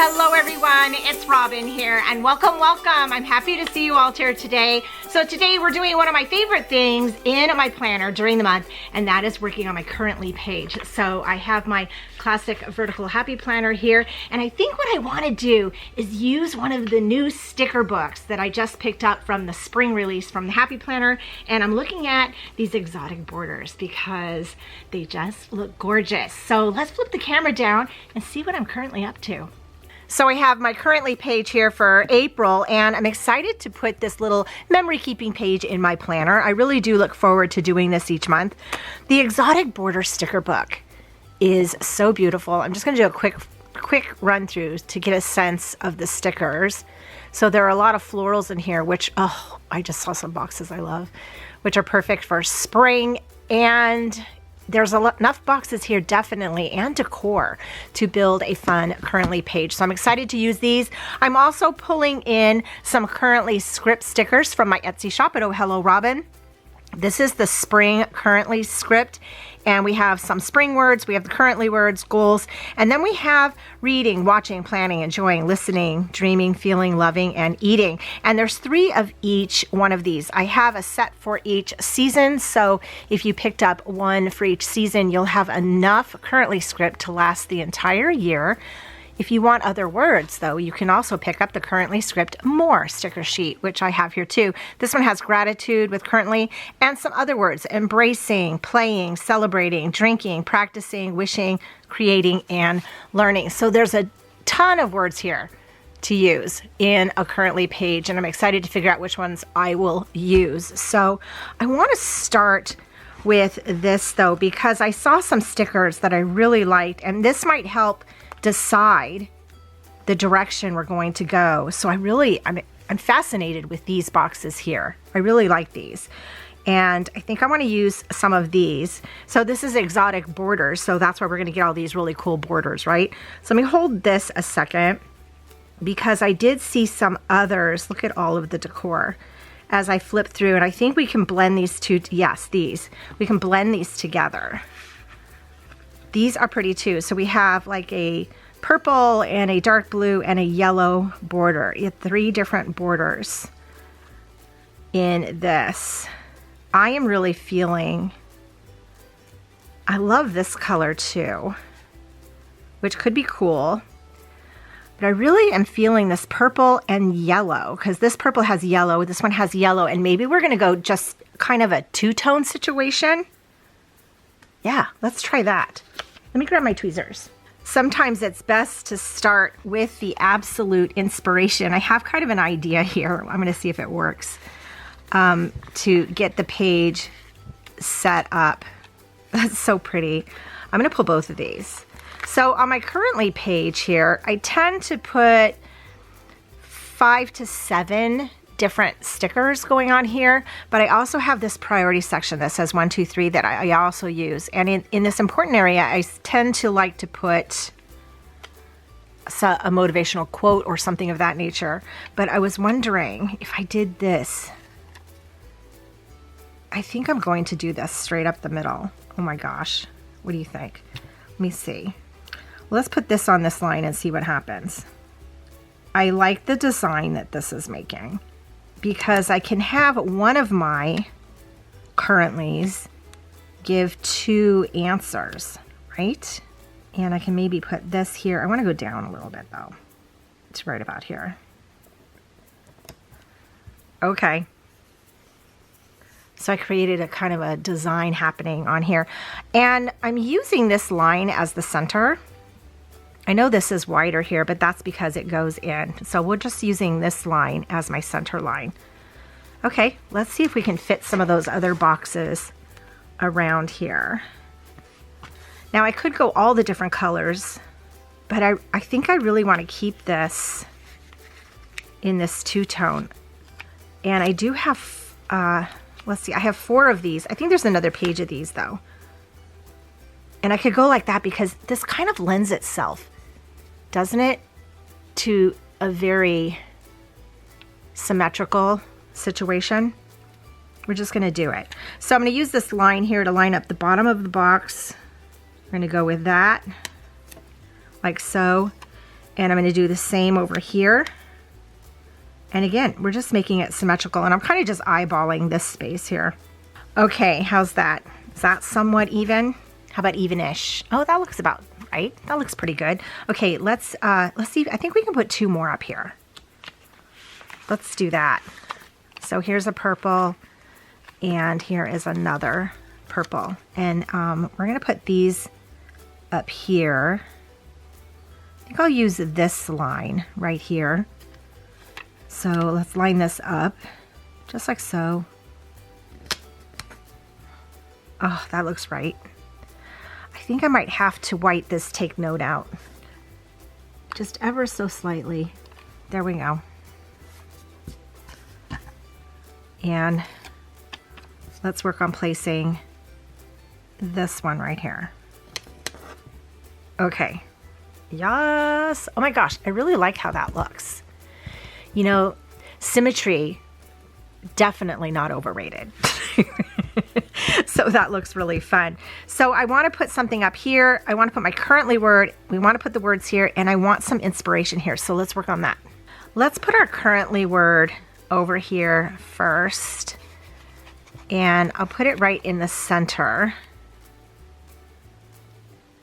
Hello everyone, it's Robin here and welcome. I'm happy to see you all here today. So today we're doing one of my favorite things in my planner during the month, and that is working on my currently page. So I have my classic vertical happy planner here, and I think what I want to do is use one of the new sticker books that I just picked up from the spring release from the Happy Planner, and I'm looking at these exotic borders because they just look gorgeous. So let's flip the camera down and see what I'm currently up to. So I have my currently page here for April, and I'm excited to put this little memory keeping page in my planner. I really do look forward to doing this each month. The exotic border sticker book is so beautiful. I'm just going to do a quick run through to get a sense of the stickers. So there are a lot of florals in here, which, oh, I just saw some boxes I love, which are perfect for spring, and there's enough boxes here definitely and decor to build a fun currently page. So I'm excited to use these. I'm also pulling in some currently script stickers from my Etsy shop at ohelloRobin. This is the spring currently script, and we have some spring words, we have the currently words, goals, and then we have reading, watching, planning, enjoying, listening, dreaming, feeling, loving, and eating. And there's 3 of each one of these. I have a set for each season, so if you picked up one for each season, you'll have enough currently script to last the entire year. If you want other words, though, you can also pick up the currently script more sticker sheet, which I have here too. This one has gratitude with currently and some other words: embracing, playing, celebrating, drinking, practicing, wishing, creating, and learning. So there's a ton of words here to use in a currently page, and I'm excited to figure out which ones I will use. So I want to start with this though, because I saw some stickers that I really liked, and this might help decide the direction we're going to go. So I'm fascinated with these boxes here. I really like these, and I think I want to use some of these. So this is exotic borders, so that's why we're going to get all these really cool borders, right? So let me hold this a second, because I did see some others. Look at all of the decor as I flip through, and I think we can blend these two. Yes, we can blend these together. These are pretty too. So we have like a purple and a dark blue and a yellow border. You have 3 different borders in this. I am really feeling, I love this color too, which could be cool. But I really am feeling this purple and yellow, because this purple has yellow, this one has yellow, and maybe we're gonna go just kind of a 2-tone situation. Yeah, let's try that. Let me grab my tweezers. Sometimes it's best to start with the absolute inspiration. I have kind of an idea here. I'm gonna see if it works, to get the page set up. That's so pretty. I'm gonna pull both of these. So on my currently page here, I tend to put 5 to 7 different stickers going on here, but I also have this priority section that says 1, 2, 3 that I also use. And in this important area, I tend to like to put a motivational quote or something of that nature. But I was wondering if I did this. I think I'm going to do this straight up the middle. Oh my gosh. What do you think? Let me see. Let's put this on this line and see what happens. I like the design that this is making, because I can have one of my currentlys give 2 answers, right? And I can maybe put this here. I want to go down a little bit though. It's right about here. Okay. So I created a kind of a design happening on here, and I'm using this line as the center. I know this is wider here, but that's because it goes in. So we're just using this line as my center line. Okay, let's see if we can fit some of those other boxes around here. Now I could go all the different colors, but I think I really want to keep this in this 2-tone. And I do have, let's see, I have 4 of these. I think there's another page of these though. And I could go like that because this kind of lends itself, doesn't it, to a very symmetrical situation. We're just going to do it. So I'm going to use this line here to line up the bottom of the box. We're going to go with that, like so. And I'm going to do the same over here. And again, we're just making it symmetrical, and I'm kind of just eyeballing this space here. Okay, how's that? Is that somewhat even? How about even-ish? Oh, that looks about right. That looks pretty good. Okay, let's see. I think we can put 2 more up here. Let's do that. So here's a purple, and here is another purple. And we're gonna put these up here. I think I'll use this line right here. So let's line this up, just like so. Oh, that looks right. I think I might have to white this take note out. Just ever so slightly. There we go. And let's work on placing this one right here. Okay. Yes. Oh my gosh, I really like how that looks. You know, symmetry, definitely not overrated. So that looks really fun. So I want to put something up here. I want to put my currently word. We want to put the words here, and I want some inspiration here. So let's work on that. Let's put our currently word over here first. And I'll put it right in the center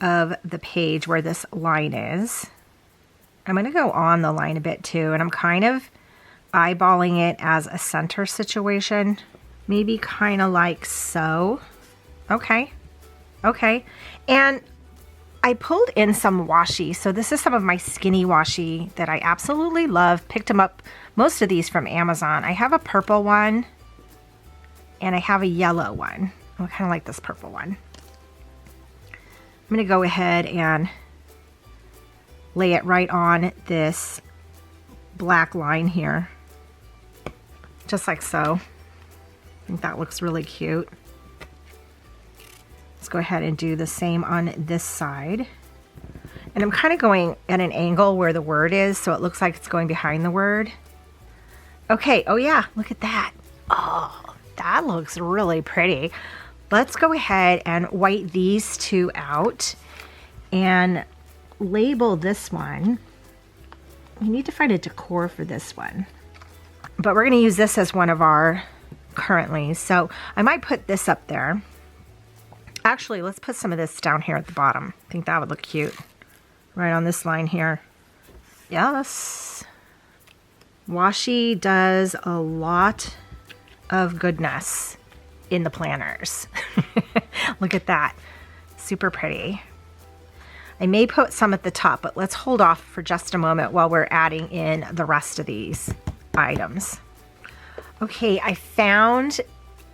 of the page where this line is. I'm going to go on the line a bit too, and I'm kind of eyeballing it as a center situation. Maybe kind of like so. Okay. Okay. And I pulled in some washi. So this is some of my skinny washi that I absolutely love. Picked them up, most of these from Amazon. I have a purple one and I have a yellow one. I kind of like this purple one. I'm going to go ahead and lay it right on this black line here. Just like so. I think that looks really cute. Let's go ahead and do the same on this side. And I'm kind of going at an angle where the word is, so it looks like it's going behind the word. Okay, oh yeah, look at that. Oh, that looks really pretty. Let's go ahead and white these 2 out and label this one. We need to find a decor for this one. But we're going to use this as one of our currently. So I might put this up there. Actually, let's put some of this down here at the bottom. I think that would look cute. Right on this line here. Yes. Washi does a lot of goodness in the planners. Look at that. Super pretty. I may put some at the top, but let's hold off for just a moment while we're adding in the rest of these items. Okay, I found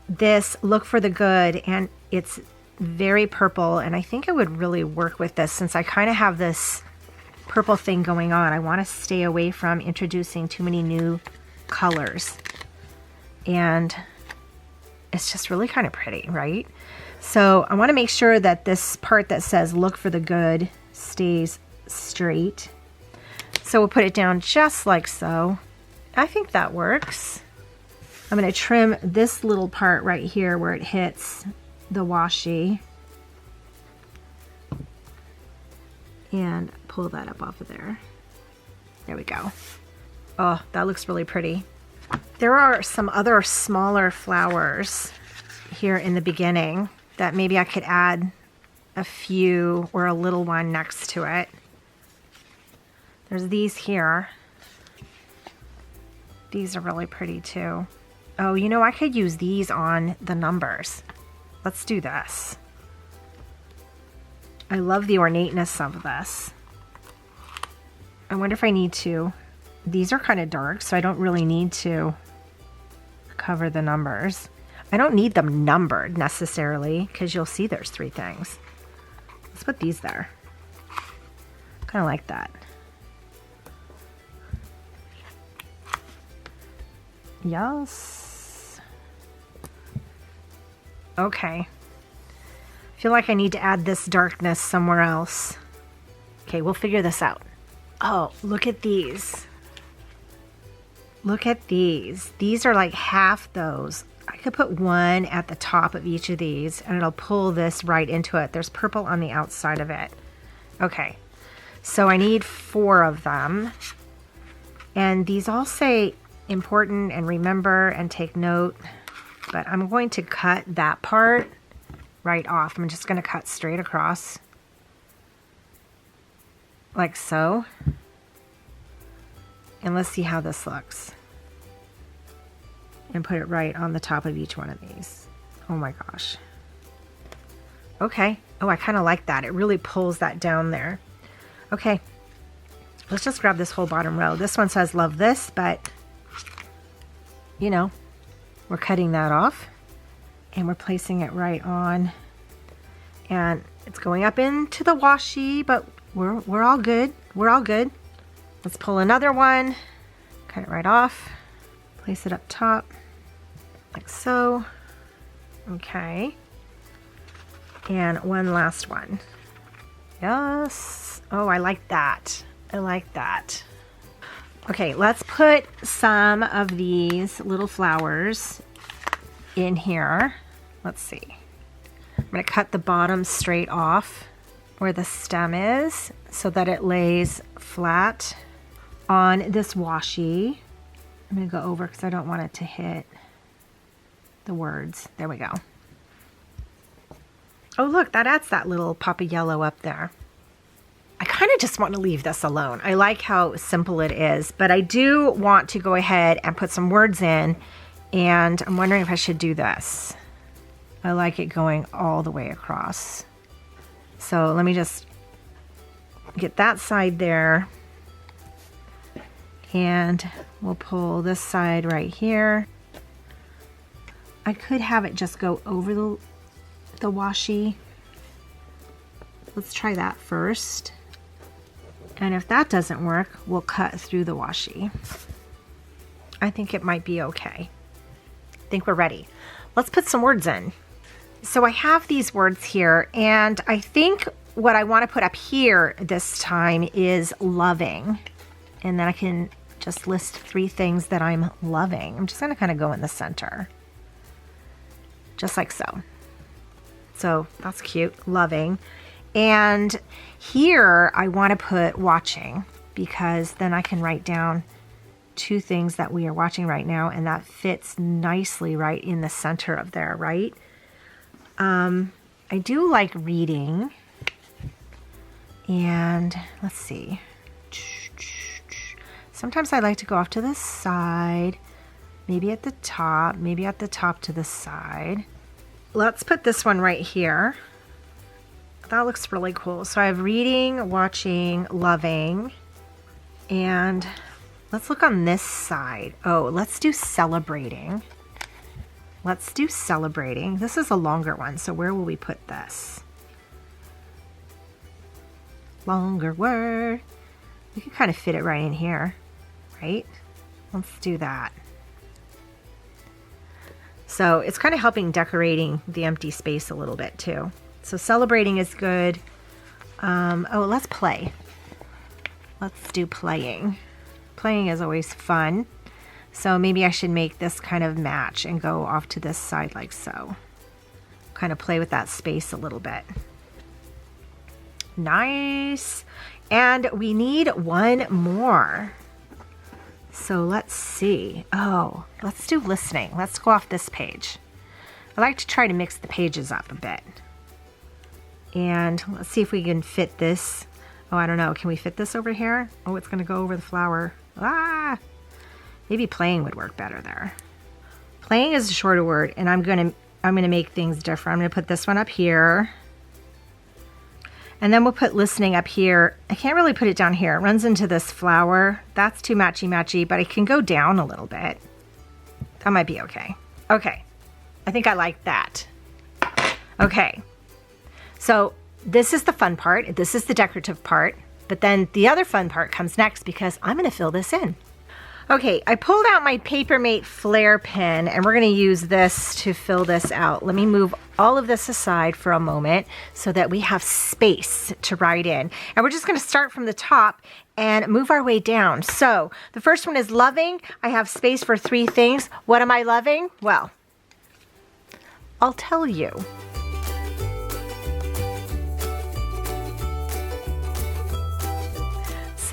this Look for the Good, and it's very purple, and I think it would really work with this since I kind of have this purple thing going on. I want to stay away from introducing too many new colors, and it's just really kind of pretty, right? So I want to make sure that this part that says Look for the Good stays straight. So we'll put it down just like so. I think that works. I'm going to trim this little part right here where it hits the washi and pull that up off of there. There we go. Oh, that looks really pretty. There are some other smaller flowers here in the beginning that maybe I could add a few or a little one next to it. There's these here. These are really pretty too. Oh, you know, I could use these on the numbers. Let's do this. I love the ornateness of this. I wonder if I need to. These are kind of dark, so I don't really need to cover the numbers. I don't need them numbered necessarily, because you'll see there's 3 things. Let's put these there. Kind of like that. Yes. Okay. I feel like I need to add this darkness somewhere else. Okay, we'll figure this out. Oh, look at these. Look at these. These are like half those. I could put one at the top of each of these and it'll pull this right into it. There's purple on the outside of it. Okay, So I need 4 of them. And these all say important and remember and take note. But I'm going to cut that part right off. I'm just going to cut straight across. Like so. And let's see how this looks. And put it right on the top of each one of these. Oh my gosh. Okay. Oh, I kind of like that. It really pulls that down there. Okay. Let's just grab this whole bottom row. This one says love this, but you know, we're cutting that off and we're placing it right on. And it's going up into the washi, but we're all good. We're all good. Let's pull another one. Cut it right off. Place it up top. Like so. Okay. And one last one. Yes. Oh, I like that. I like that. Okay, let's put some of these little flowers in here. Let's see. I'm going to cut the bottom straight off where the stem is so that it lays flat on this washi. I'm going to go over because I don't want it to hit the words. There we go. Oh, look, that adds that little pop of yellow up there. I kind of just want to leave this alone. I like how simple it is, but I do want to go ahead and put some words in, and I'm wondering if I should do this. I like it going all the way across. So let me just get that side there, and we'll pull this side right here. I could have it just go over the washi. Let's try that first. And if that doesn't work, we'll cut through the washi. I think it might be okay. I think we're ready. Let's put some words in. So I have these words here, and I think what I want to put up here this time is loving. And then I can just list 3 things that I'm loving. I'm just going to kind of go in the center. Just like so. So that's cute, loving. And here I want to put watching, because then I can write down 2 things that we are watching right now, and that fits nicely right in the center of there, right? I do like reading, and let's see. Sometimes I like to go off to the side, maybe at the top to the side. Let's put this one right here. That looks really cool. So I have reading, watching, loving, and let's look on this side. Oh, let's do celebrating. Let's do celebrating. This is a longer one, so where will we put this? Longer word. We can kind of fit it right in here, right? Let's do that. So it's kind of helping decorating the empty space a little bit too. So celebrating is good. Oh, let's play. Let's do playing. Playing is always fun. So maybe I should make this kind of match and go off to this side like so. Kind of play with that space a little bit. Nice. And we need one more. So let's see. Oh, let's do listening. Let's go off this page. I like to try to mix the pages up a bit. And let's see if we can fit this. Oh, I don't know. Can we fit this over here? Oh, it's going to go over the flower. Ah! Maybe playing would work better there. Playing is a shorter word, and I'm gonna make things different. I'm gonna put this one up here. And then we'll put listening up here. I can't really put it down here. It runs into this flower. That's too matchy-matchy, but I can go down a little bit. That might be okay. Okay, I think I like that. Okay, so this is the fun part. This is the decorative part. But then the other fun part comes next, because I'm gonna fill this in. Okay, I pulled out my Papermate Flare pen, and we're going to use this to fill this out. Let me move all of this aside for a moment so that we have space to write in. And we're just going to start from the top and move our way down. So the first one is loving. I have space for 3 things. What am I loving? Well, I'll tell you.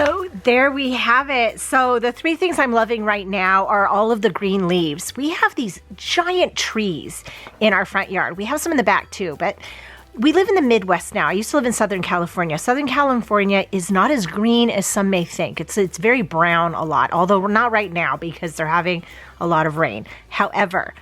So there we have it. So the three things I'm loving right now are all of the green leaves. We have these giant trees in our front yard. We have some in the back too, but we live in the Midwest now. I used to live in Southern California. Southern California is not as green as some may think. It's very brown a lot, although we're not right now because they're having a lot of rain. However,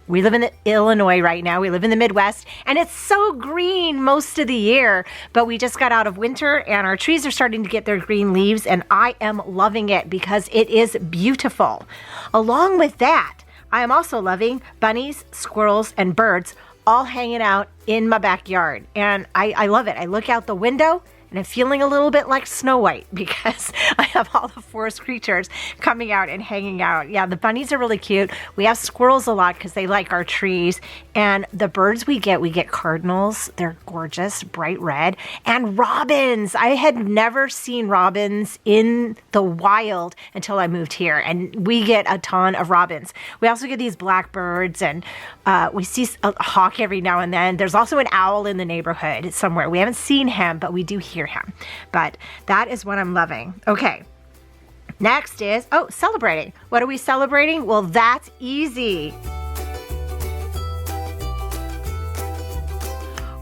we live in Illinois right now. We live in the Midwest, and it's so green most of the year, but we just got out of winter and our trees are starting to get their green leaves, and I am loving it because it is beautiful. Along with that, I am also loving bunnies, squirrels, and birds all hanging out in my backyard, and I love it. I look out the window and I'm feeling a little bit like Snow White because I have all the forest creatures coming out and hanging out. Yeah, the bunnies are really cute. We have squirrels a lot because they like our trees. And the birds we get cardinals. They're gorgeous, bright red. And robins. I had never seen robins in the wild until I moved here. And we get a ton of robins. We also get these blackbirds, and we see a hawk every now and then. There's also an owl in the neighborhood somewhere. We haven't seen him, but we do hear him. But that is what I'm loving. Okay. Next is, celebrating. What are we celebrating? Well, that's easy.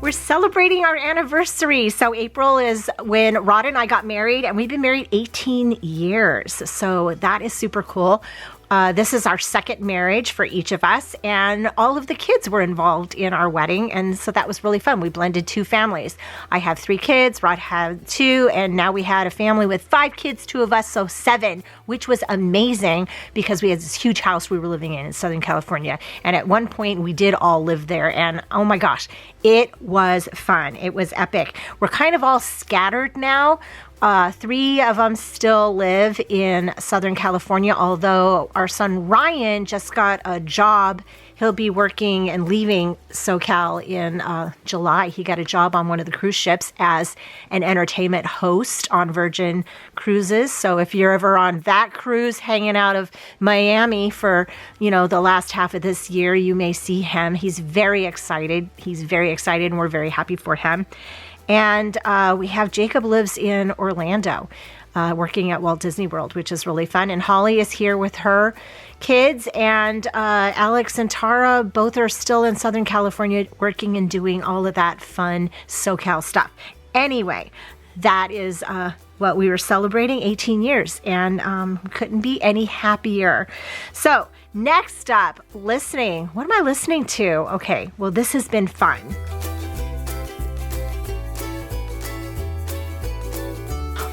We're celebrating our anniversary. So April is when Rod and I got married, and we've been married 18 years. So that is super cool. This is our second marriage for each of us, and all of the kids were involved in our wedding, and so that was really fun. We blended two families. I have 3 kids, Rod had 2, and now we had a family with 5 kids, 2 of us, so 7, which was amazing because we had this huge house we were living in Southern California, and at one point we did all live there, and oh my gosh, it was fun. It was epic. We're kind of all scattered now. 3 of them still live in Southern California, although our son Ryan just got a job. He'll be working and leaving SoCal in July. He got a job on one of the cruise ships as an entertainment host on Virgin Cruises. So if you're ever on that cruise hanging out of Miami for, the last half of this year, you may see him. He's very excited. And we're very happy for him. And we have Jacob lives in Orlando, working at Walt Disney World, which is really fun. And Holly is here with her kids, and Alex and Tara both are still in Southern California working and doing all of that fun SoCal stuff. Anyway, that is what we were celebrating, 18 years, and couldn't be any happier. So next up, listening. What am I listening to? Okay, well, this has been fun.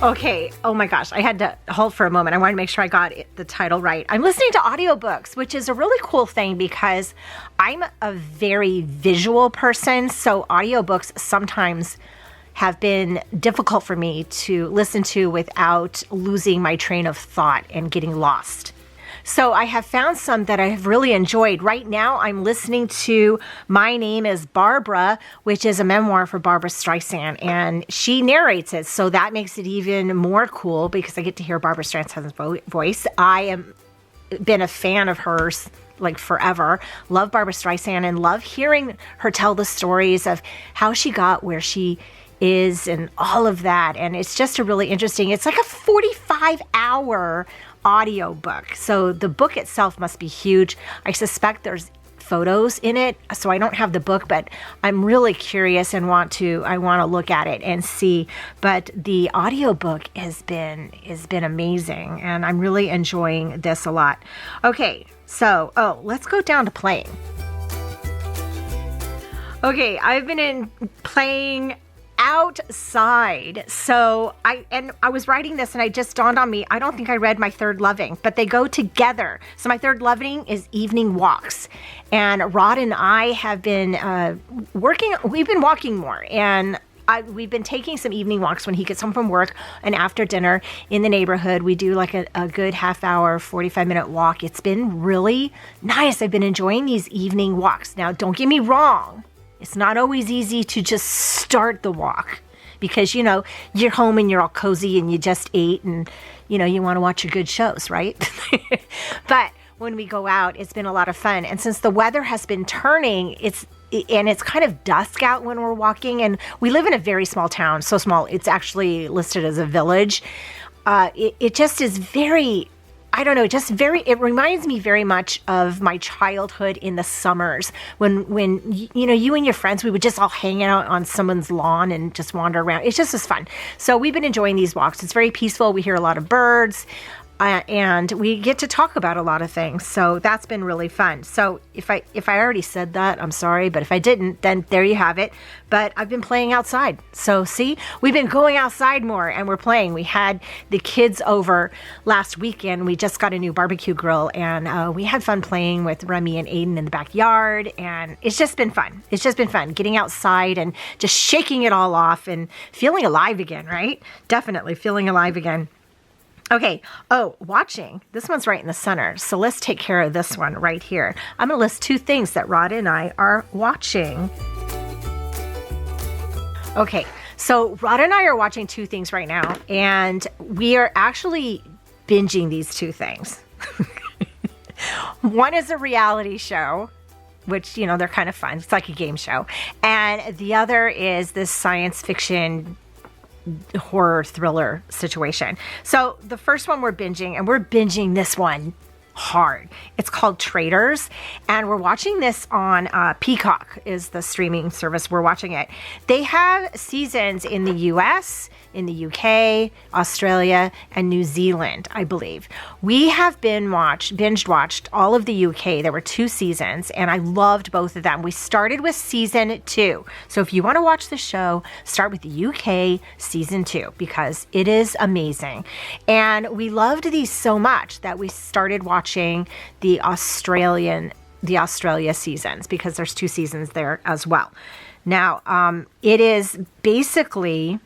Okay, oh my gosh, I had to hold for a moment. I wanted to make sure I got the title right. I'm listening to audiobooks, which is a really cool thing because I'm a very visual person, so audiobooks sometimes have been difficult for me to listen to without losing my train of thought and getting lost. So I have found some that I have really enjoyed. Right now, I'm listening to My Name is Barbara, which is a memoir for Barbara Streisand, and she narrates it. So that makes it even more cool because I get to hear Barbara Streisand's voice. I am been a fan of hers like forever. Love Barbara Streisand and love hearing her tell the stories of how she got where she is and all of that. And it's just a really interesting, it's like a 45-hour audio book. So the book itself must be huge. I suspect there's photos in it, so I don't have the book, but I'm really curious and I want to look at it and see. But the audiobook has been amazing, and I'm really enjoying this a lot. Okay, so let's go down to playing. Okay, I've been playing outside. So I was writing this and it just dawned on me, I don't think I read my third loving, but they go together. So my third loving is evening walks. And Rod and I have been we've been walking more, and we've been taking some evening walks when he gets home from work and after dinner in the neighborhood. We do like a good half hour, 45-minute walk. It's been really nice. I've been enjoying these evening walks. Now, don't get me wrong. It's not always easy to just start the walk because, you're home and you're all cozy and you just ate and, you want to watch your good shows, right? But when we go out, it's been a lot of fun. And since the weather has been turning, it's kind of dusk out when we're walking, and we live in a very small town, so small, it's actually listed as a village. it just is very, I don't know, it reminds me very much of my childhood in the summers when you and your friends, we would just all hang out on someone's lawn and just wander around. It just was fun. So we've been enjoying these walks. It's very peaceful. We hear a lot of birds. And we get to talk about a lot of things. So that's been really fun. So if I already said that, I'm sorry. But if I didn't, then there you have it. But I've been playing outside. So see, we've been going outside more and we're playing. We had the kids over last weekend. We just got a new barbecue grill and we had fun playing with Remy and Aiden in the backyard. And it's just been fun. It's just been fun getting outside and just shaking it all off and feeling alive again, right? Definitely feeling alive again. Okay, watching. This one's right in the center. So let's take care of this one right here. I'm going to list 2 things that Rod and I are watching. Okay, so Rod and I are watching 2 things right now, and we are actually binging these 2 things. One is a reality show, which, they're kind of fun. It's like a game show. And the other is this science fiction horror thriller situation. So the first one we're binging, and we're binging this one hard. It's called Traitors, and we're watching this on Peacock is the streaming service we're watching it. They have seasons in the US, in the UK, Australia, and New Zealand, I believe. We have binge watched all of the UK. There were 2 seasons, and I loved both of them. We started with season 2. So if you want to watch the show, start with the UK season 2 because it is amazing. And we loved these so much that we started watching the Australia seasons because there's 2 seasons there as well. Now, it is basically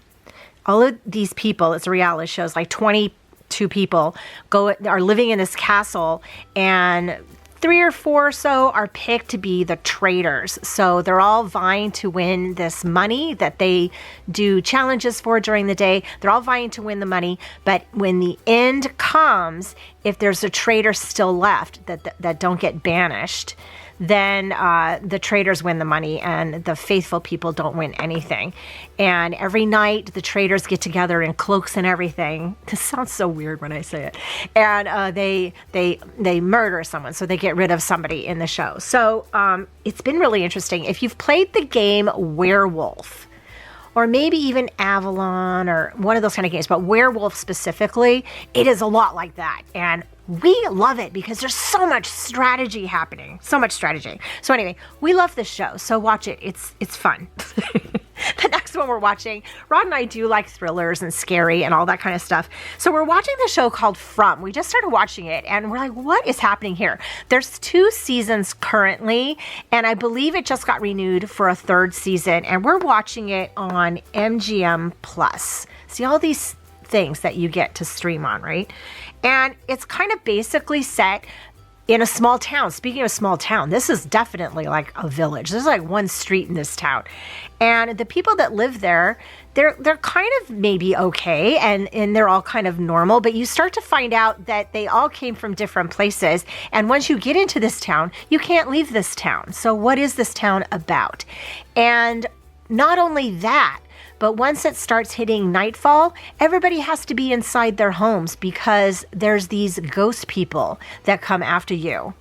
all of these people, it's a reality show, it's like 22 people are living in this castle, and 3 or 4 or so are picked to be the traitors. So they're all vying to win this money that they do challenges for during the day. They're all vying to win the money, but when the end comes, if there's a traitor still left that don't get banished, then the traitors win the money and the faithful people don't win anything. And every night the traitors get together in cloaks and everything. This sounds so weird when I say it. And they murder someone, so they get rid of somebody in the show. So it's been really interesting. If you've played the game Werewolf, or maybe even Avalon or one of those kind of games, but Werewolf specifically, it is a lot like that. And we love it because there's so much strategy happening. So much strategy. So anyway, we love this show. So watch it. It's fun. The next one we're watching, Rod and I do like thrillers and scary and all that kind of stuff. So we're watching the show called From. We just started watching it and we're like, what is happening here? There's 2 seasons currently, and I believe it just got renewed for a 3rd season, and we're watching it on MGM Plus. See all these things that you get to stream on, right? And it's kind of basically set in a small town. Speaking of small town, this is definitely like a village. There's like one street in this town. And the people that live there, they're kind of maybe okay, and they're all kind of normal, but you start to find out that they all came from different places. And once you get into this town, you can't leave this town. So what is this town about? And not only that, but once it starts hitting nightfall, everybody has to be inside their homes because there's these ghost people that come after you,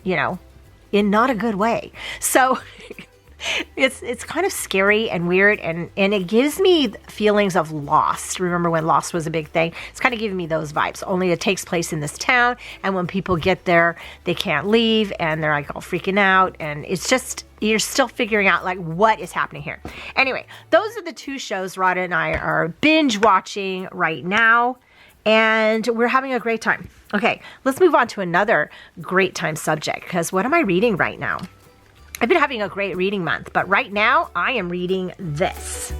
in not a good way. So it's kind of scary and weird, and it gives me feelings of Lost. Remember when Lost was a big thing? It's kind of giving me those vibes, only it takes place in this town, and when people get there, they can't leave, and they're like all freaking out, and it's just, you're still figuring out like what is happening here. Anyway, those are the 2 shows Rod and I are binge watching right now, and we're having a great time. Okay, let's move on to another great time subject, because what am I reading right now? I've been having a great reading month, but right now I am reading this.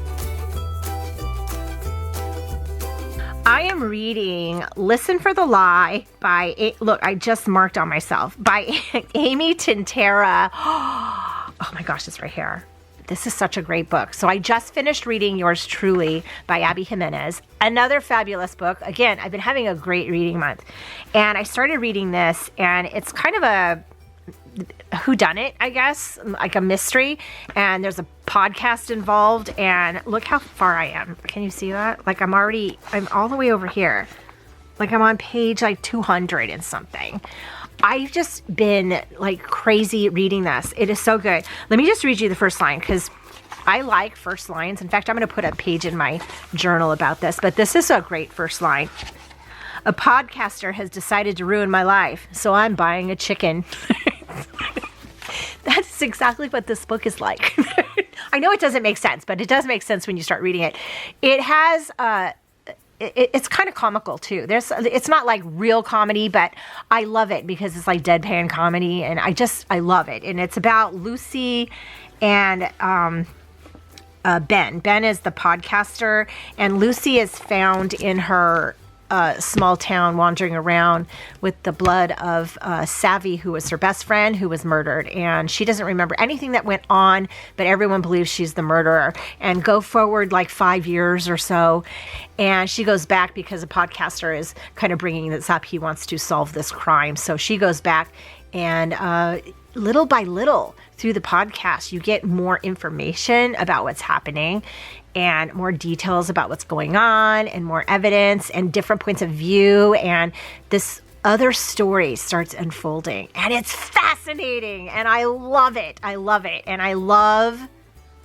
I am reading Listen for the Lie by, look, I just marked on myself, by Amy Tintera. Oh my gosh, it's right here. This is such a great book. So I just finished reading Yours Truly by Abby Jimenez. Another fabulous book. Again, I've been having a great reading month. And I started reading this, and it's kind of a whodunit, I guess, like a mystery, and there's a podcast involved, and look how far I am. Can you see that? Like I'm all the way over here. Like I'm on page like 200 and something. I've just been like crazy reading this. It is so good. Let me just read you the first line because I like first lines. In fact, I'm going to put a page in my journal about this, but this is a great first line. A podcaster has decided to ruin my life, so I'm buying a chicken. That's exactly what this book is like. I know it doesn't make sense, but it does make sense when you start reading it. It has, it's kind of comical too. It's not like real comedy, but I love it because it's like deadpan comedy, and I love it. And it's about Lucy and Ben. Ben is the podcaster, and Lucy is found in her small town wandering around with the blood of Savvy, who was her best friend, who was murdered. And she doesn't remember anything that went on, but everyone believes she's the murderer. And go forward like 5 years or so, and she goes back because a podcaster is kind of bringing this up. He wants to solve this crime. So she goes back, and little by little through the podcast, you get more information about what's happening and more details about what's going on and more evidence and different points of view. And this other story starts unfolding, and it's fascinating, and I love it. I love it. And I love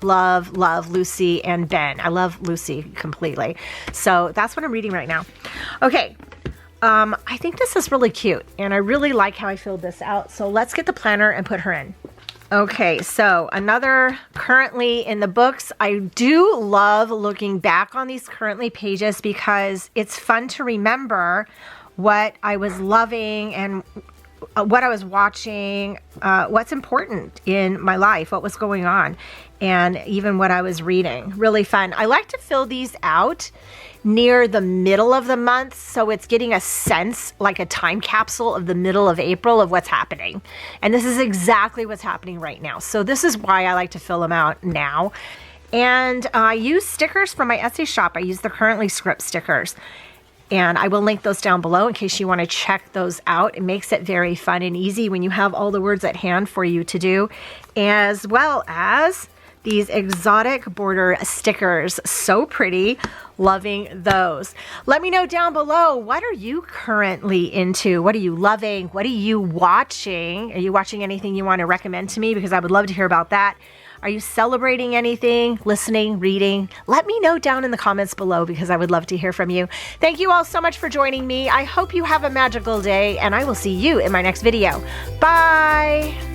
Lucy and Ben. I love Lucy completely. So that's what I'm reading right now. Okay. I think this is really cute, and I really like how I filled this out. So let's get the planner and put her in. Okay, so another currently in the books. I do love looking back on these currently pages because it's fun to remember what I was loving and what I was watching, what's important in my life, what was going on, and even what I was reading. Really fun. I like to fill these out near the middle of the month, so it's getting a sense, like a time capsule of the middle of April of what's happening. And this is exactly what's happening right now. So this is why I like to fill them out now. And I use stickers from my Etsy shop. I use the Currently Script stickers. And I will link those down below in case you want to check those out. It makes it very fun and easy when you have all the words at hand for you to do, as well as these exotic border stickers. So pretty. Loving those. Let me know down below, what are you currently into? What are you loving? What are you watching? Are you watching anything you want to recommend to me? Because I would love to hear about that. Are you celebrating anything, listening, reading? Let me know down in the comments below because I would love to hear from you. Thank you all so much for joining me. I hope you have a magical day, and I will see you in my next video. Bye.